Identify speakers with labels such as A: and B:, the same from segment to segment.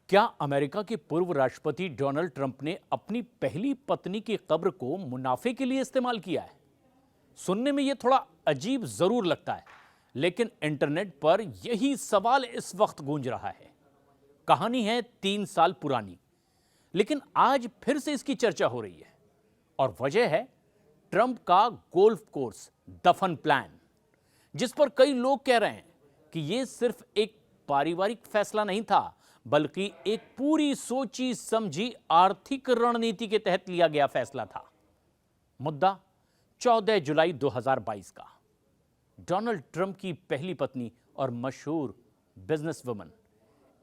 A: क्या अमेरिका के पूर्व राष्ट्रपति डोनाल्ड ट्रंप ने अपनी पहली पत्नी की कब्र को मुनाफे के लिए इस्तेमाल किया है? सुनने में यह थोड़ा अजीब जरूर लगता है, लेकिन इंटरनेट पर यही सवाल इस वक्त गूंज रहा है। कहानी है 3 साल पुरानी, लेकिन आज फिर से इसकी चर्चा हो रही है और वजह है ट्रंप का गोल्फ कोर्स दफन प्लान, जिस पर कई लोग कह रहे हैं कि यह सिर्फ एक पारिवारिक फैसला नहीं था, बल्कि एक पूरी सोची समझी आर्थिक रणनीति के तहत लिया गया फैसला था। मुद्दा 14 जुलाई 2022 का। डोनाल्ड ट्रंप की पहली पत्नी और मशहूर बिजनेसवुमन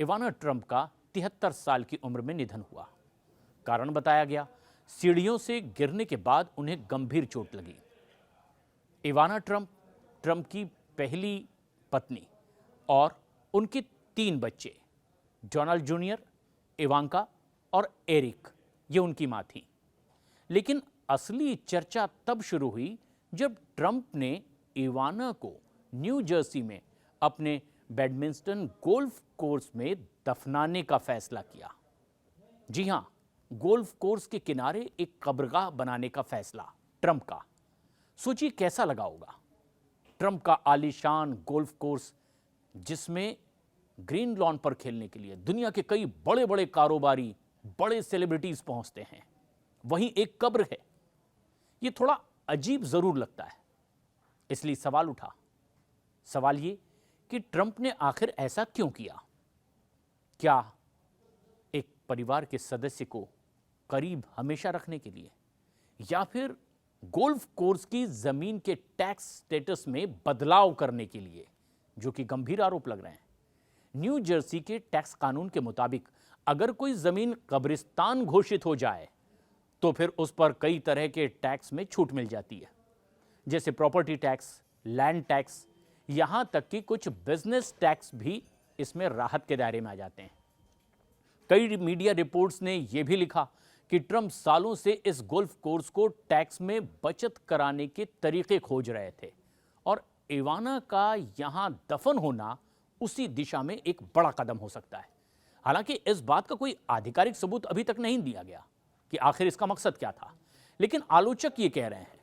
A: इवाना ट्रंप का 73 साल की उम्र में निधन हुआ। कारण बताया गया, सीढ़ियों से गिरने के बाद उन्हें गंभीर चोट लगी। इवाना ट्रंप की पहली पत्नी और उनके 3 बच्चे डोनाल्ड जूनियर, इवांका और एरिक, ये उनकी मां थी। लेकिन असली चर्चा तब शुरू हुई जब ट्रंप ने इवाना को न्यू जर्सी में अपने बैडमिंटन गोल्फ कोर्स में दफनाने का फैसला किया। जी हां, गोल्फ कोर्स के किनारे एक कब्रगाह बनाने का फैसला ट्रंप का। सोचिए कैसा लगा होगा। ट्रंप का आलीशान गोल्फ कोर्स, जिसमें ग्रीन लॉन पर खेलने के लिए दुनिया के कई बड़े बड़े कारोबारी, बड़े सेलिब्रिटीज पहुंचते हैं, वहीं एक कब्र है। यह थोड़ा अजीब जरूर लगता है। इसलिए सवाल उठा, सवाल यह कि ट्रंप ने आखिर ऐसा क्यों किया? क्या एक परिवार के सदस्य को करीब हमेशा रखने के लिए, या फिर गोल्फ कोर्स की जमीन के टैक्स स्टेटस में बदलाव करने के लिए, जो कि गंभीर आरोप लग रहे हैं। न्यू जर्सी के टैक्स कानून के मुताबिक अगर कोई जमीन कब्रिस्तान घोषित हो जाए तो फिर उस पर कई तरह के टैक्स में छूट मिल जाती है, जैसे प्रॉपर्टी टैक्स, लैंड टैक्स, यहां तक कि कुछ बिजनेस टैक्स भी इसमें राहत के दायरे में आ जाते हैं। कई मीडिया रिपोर्ट्स ने यह भी लिखा कि ट्रंप सालों से इस गोल्फ कोर्स को टैक्स में बचत कराने के तरीके खोज रहे थे और इवाना का यहां दफन होना उसी दिशा में एक बड़ा कदम हो सकता है। हालांकि इस बात का कोई आधिकारिक सबूत अभी तक नहीं दिया गया कि आखिर इसका मकसद क्या था, लेकिन आलोचक ये कह रहे हैं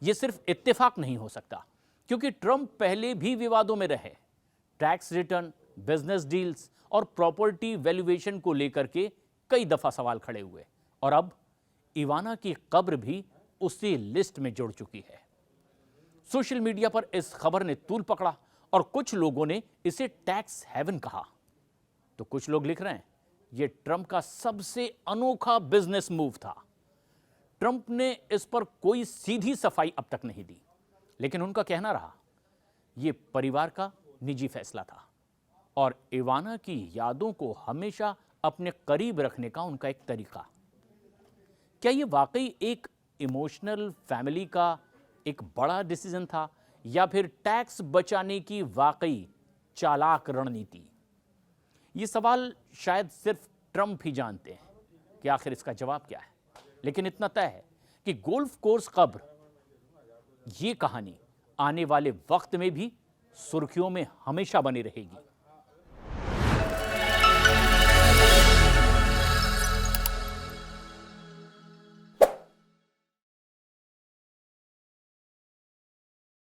A: यह सिर्फ इत्तेफाक नहीं हो सकता, क्योंकि ट्रंप पहले भी विवादों में रहे। टैक्स रिटर्न, बिजनेस डील्स और प्रॉपर्टी वैल्यूएशन को लेकर के कई दफा सवाल खड़े हुए और अब इवाना की कब्र भी उसी लिस्ट में जुड़ चुकी है। सोशल मीडिया पर इस खबर ने तूल पकड़ा और कुछ लोगों ने इसे टैक्स हेवन कहा, तो कुछ लोग लिख रहे हैं यह ट्रंप का सबसे अनोखा बिजनेस मूव था। ट्रंप ने इस पर कोई सीधी सफाई अब तक नहीं दी, लेकिन उनका कहना रहा यह परिवार का निजी फैसला था और इवाना की यादों को हमेशा अपने करीब रखने का उनका एक तरीका। क्या यह वाकई एक इमोशनल फैमिली का एक बड़ा डिसीजन था, या फिर टैक्स बचाने की वाकई चालाक रणनीति? यह सवाल शायद सिर्फ ट्रंप ही जानते हैं कि आखिर इसका जवाब क्या है। लेकिन इतना तय है कि गोल्फ कोर्स कब्र, यह कहानी आने वाले वक्त में भी सुर्खियों में हमेशा बनी रहेगी।